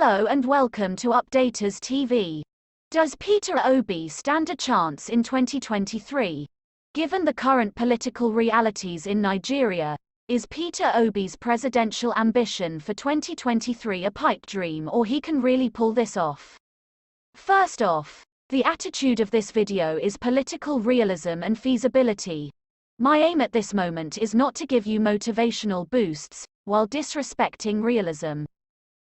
Hello and welcome to Updaters TV. Does Peter Obi stand a chance in 2023? Given the current political realities in Nigeria, is Peter Obi's presidential ambition for 2023 a pipe dream, or he can really pull this off? First off, the attitude of this video is political realism and feasibility. My aim at this moment is not to give you motivational boosts, while disrespecting realism.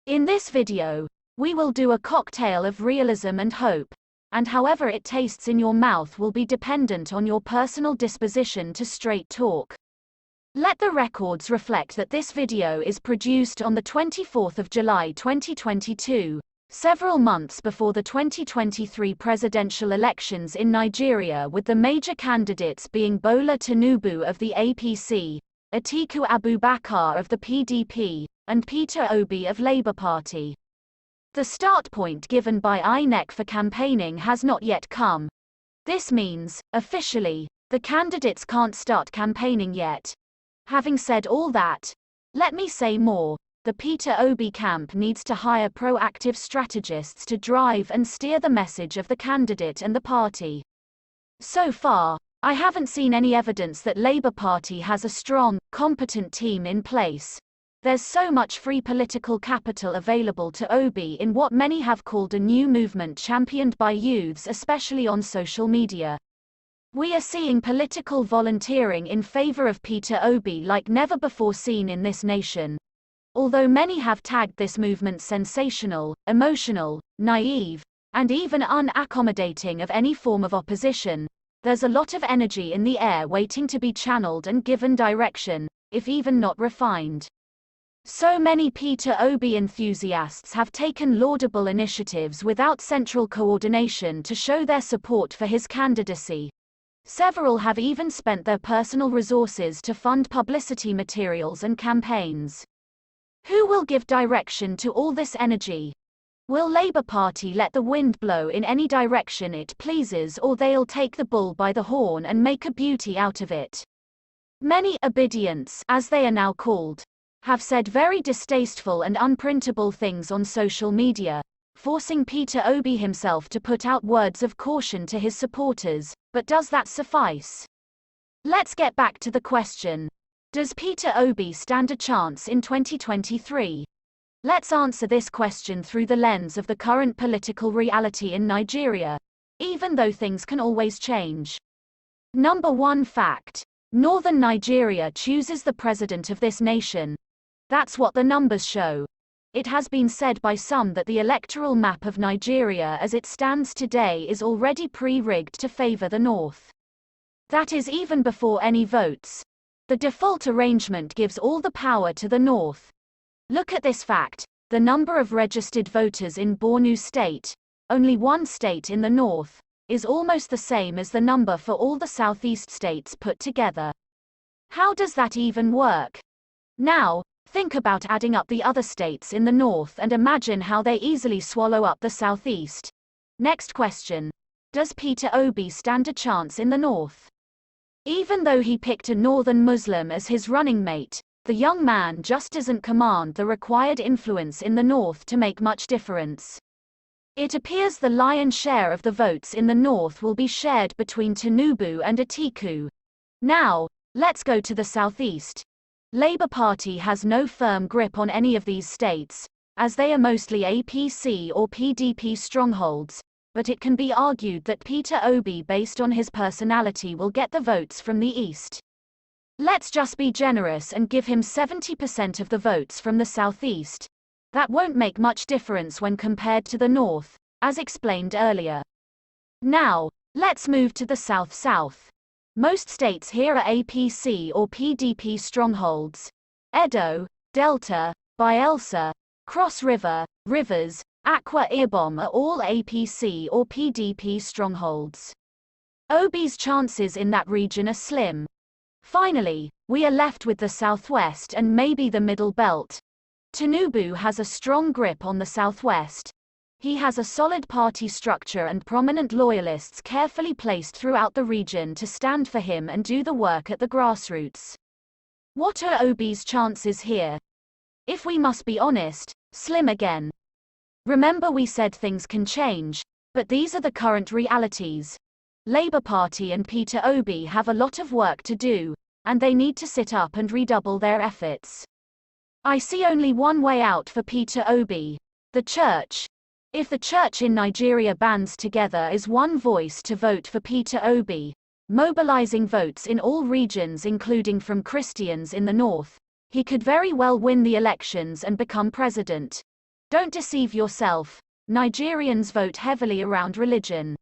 In this video, we will do a cocktail of realism and hope, and however it tastes in your mouth will be dependent on your personal disposition to straight talk. Let the records reflect that this video is produced on the 24th of July 2022, several months before the 2023 presidential elections in Nigeria, with the major candidates being Bola Tinubu of the APC, Atiku Abubakar of the PDP, and Peter Obi of Labour Party. The start point given by INEC for campaigning has not yet come. This means, officially, the candidates can't start campaigning yet. Having said all that, let me say more. The Peter Obi camp needs to hire proactive strategists to drive and steer the message of the candidate and the party. So far, I haven't seen any evidence that Labour Party has a strong, competent team in place. There's so much free political capital available to Obi in what many have called a new movement championed by youths, especially on social media. We are seeing political volunteering in favor of Peter Obi like never before seen in this nation. Although many have tagged this movement sensational, emotional, naive, and even unaccommodating of any form of opposition, there's a lot of energy in the air waiting to be channeled and given direction, if even not refined. So many Peter Obi enthusiasts have taken laudable initiatives without central coordination to show their support for his candidacy. Several have even spent their personal resources to fund publicity materials and campaigns. Who will give direction to all this energy? Will Labour Party let the wind blow in any direction it pleases, or they'll take the bull by the horn and make a beauty out of it? Many obedients, as they are now called, have said very distasteful and unprintable things on social media, forcing Peter Obi himself to put out words of caution to his supporters, but does that suffice? Let's get back to the question. Does Peter Obi stand a chance in 2023? Let's answer this question through the lens of the current political reality in Nigeria, even though things can always change. Number 1 fact. Northern Nigeria chooses the president of this nation. That's what the numbers show. It has been said by some that the electoral map of Nigeria as it stands today is already pre-rigged to favor the North. That is even before any votes. The default arrangement gives all the power to the North. Look at this fact. The number of registered voters in Borno State, only one state in the North, is almost the same as the number for all the Southeast states put together. How does that even work? Now, think about adding up the other states in the North and imagine how they easily swallow up the Southeast. Next question. Does Peter Obi stand a chance in the North? Even though he picked a Northern Muslim as his running mate, the young man just doesn't command the required influence in the North to make much difference. It appears the lion's share of the votes in the North will be shared between Tinubu and Atiku. Now, let's go to the Southeast. Labour Party has no firm grip on any of these states, as they are mostly APC or PDP strongholds, but it can be argued that Peter Obi, based on his personality, will get the votes from the East. Let's just be generous and give him 70% of the votes from the Southeast. That won't make much difference when compared to the North, as explained earlier. Now, let's move to the South-South. Most states here are APC or PDP strongholds. Edo, Delta, Bayelsa, Cross River, Rivers, Akwa Ibom are all APC or PDP strongholds. Obi's chances in that region are slim. Finally, we are left with the Southwest and maybe the Middle Belt. Tinubu has a strong grip on the Southwest. He has a solid party structure and prominent loyalists carefully placed throughout the region to stand for him and do the work at the grassroots. What are Obi's chances here? If we must be honest, slim again. Remember, we said things can change, but these are the current realities. Labour Party and Peter Obi have a lot of work to do, and they need to sit up and redouble their efforts. I see only one way out for Peter Obi: the church. If the church in Nigeria bands together as one voice to vote for Peter Obi, mobilizing votes in all regions including from Christians in the north, he could very well win the elections and become president. Don't deceive yourself. Nigerians vote heavily around religion.